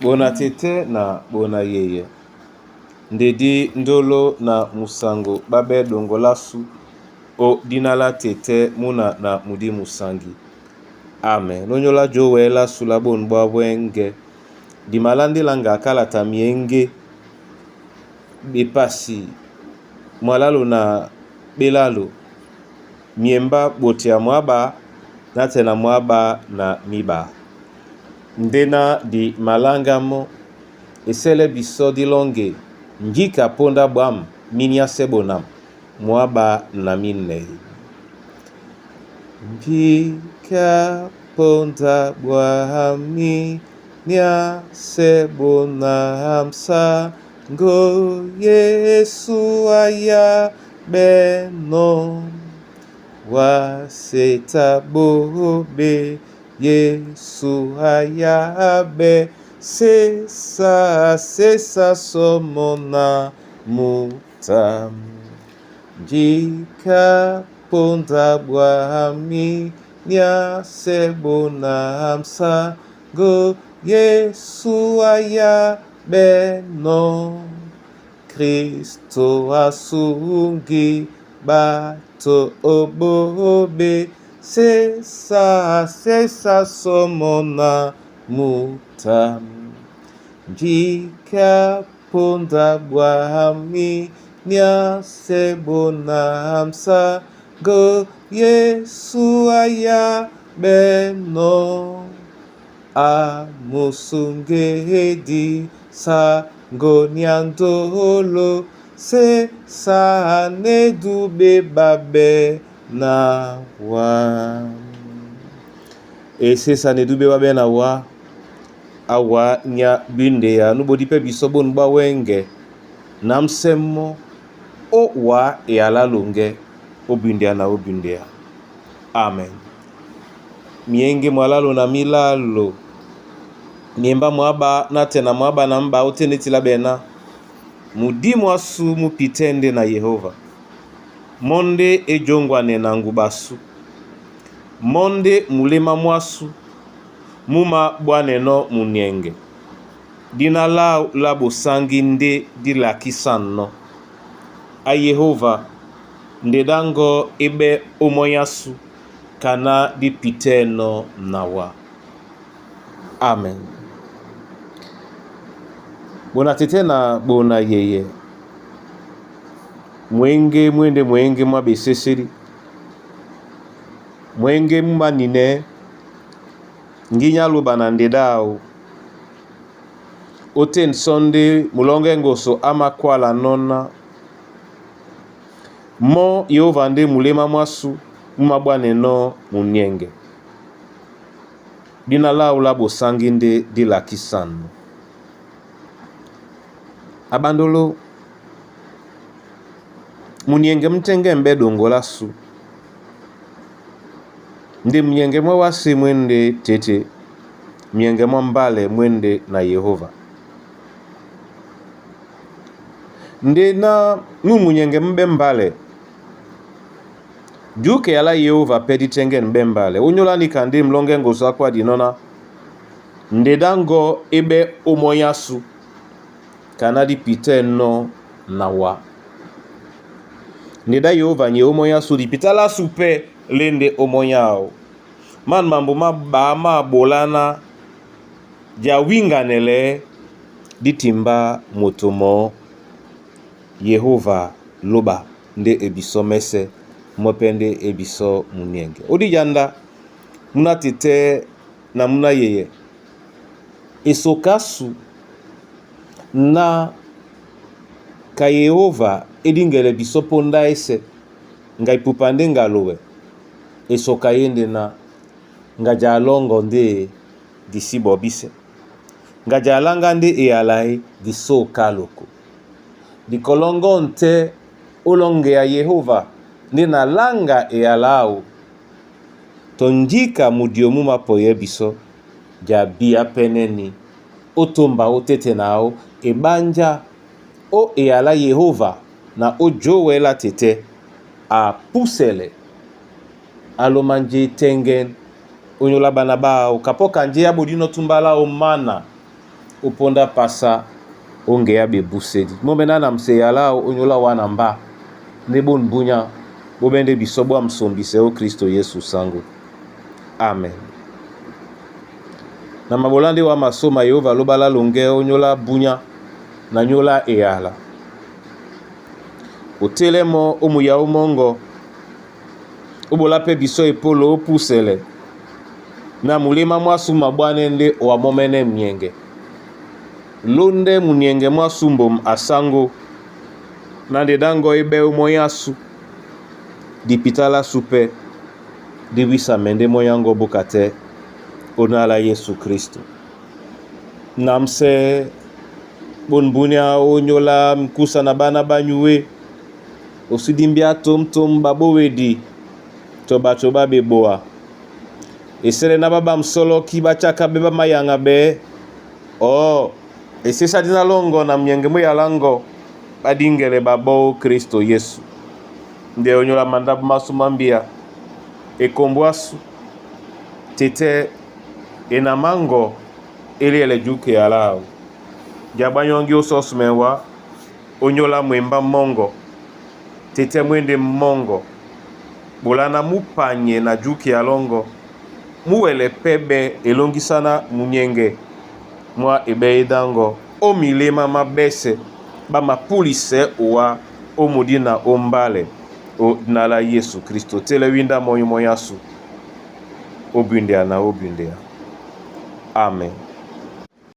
Bona tete na bona yeye. Ndedi ndolo na musango babe dongolasu o dinala tete muna na mudi musangi. Amen. Nonyola jowe la sulabon bwabwenge. Di malandi langa kalata mienge bepasi mwalalo na belalo miemba botia mwaba na tena mwaba na miba. Ndena di malangamo esele biso di longe njika ponda bwam minya sebonam mwaba na minne. Njika ponda bwam minya sebonam sa ngo Yesu aya beno waseta bobe Yesu ayabe sesa somona mutam. Jika ponda bwami nya sebonam sa go Yesu ayabe no Kristo asungi bato obobe sesa somona mutam. Jika ponda bwami nya sebonam sa go Yesu ayabe no amusungedi sa go nyandolo se sa nedube babe na wa. Se sa nedube babe na wa awa nya binde ya nubodi pe bisobo nba wenge namsemo o wa ala longe obinde na obinde. Amen. Mienge mwalalo na milalo niemba mwaba na tena mwaba na mba otenetila bena mudimu asu mupitende na Yehova monde ejongwane na ngubasu monde mulema mwasu muma bwaneno munienge dina la bosangi nde dilakisano a Yehova nde dango ebe omoyasu kana di piteno nawa. Amen. Bona tete na bona yeye mwenge mwabe seseri mwenge mmanine nginya luba na ndedao oten sonde mulonge ngoso ama kwala nona mo Yehova nde mulema mwasu mumabwane no munienge dina la bosangi nde dilakisano abandolo munienge mtenge mbe dongolasu nde mnyenge mwa wasi mwende tete mnyenge mwa mbale mwende na Yehova nde na mnyenge mbe mbale juke ala Yehova pedi tengen mbe mbale unyola ni kandi mlonge ngoso kwa dinona nde dango ebe omoyasu kanadi piteno nawa nida Yehova nye omoyasu di pitala supe lende omoyao man mambo ma bolana ja winganele ditimba motomo Yehova loba nde ebiso mese mopende ebiso munienge odi janda muna tete na muna yeye esokasu na ka Yehova edingele biso ponda ese nga ipupande ngalowe esoka yende na nga jalongo nde disibo bise nga jalanga nde eyalai diso kaloko dikolongo nte olonge ya Yehova nde na langa eyalao tonjika mudiomu mapoye biso jabia peneni otomba otete nao ebanja o eyala Yehova na ojowe la tete a pusele alomanje tengen onyola bana ba okapoka nje ya bodino tumbala o mana uponda pasa onge ya bebusedi momena na mseyala onyola wana mba nebo nbunya bobende bisobwa msombise o Kristo Yesu sango. Amen. Na mabolande wa masoma Yehova lobala longe onyola bunya na nyola eyala. Otelemo omuya omongo obola pe biso epolo opusele na mulima mwasu mabwane nde wa momene mnyenge londe munyenge mwasu mbom asango na ndedango ebe umoyasu dipitala supe dibisa mende moyango bukate onala Yesu Kristo namse bonbunya onyola mkusa na bana banyuwe osidimbia tom babowedi toba beboa esere na baba msolo kibachaka beba mayanga be esesa dina longo na mnyenge moyalango badingele babo Kristo Yesu nde onyola mandabu masumambia ekombwasu tete enamango ele juke alao jabanyongi ososmewa onyola mwemba mongo tete mwende mongo bolana mupanye na juke alongo muwele pebe elongisana munyenge mwa ebeidango omilema mabese bamapulise owa omudina ombale o nala Yesu Kristo tele winda moyo moyasu obundea. Amen.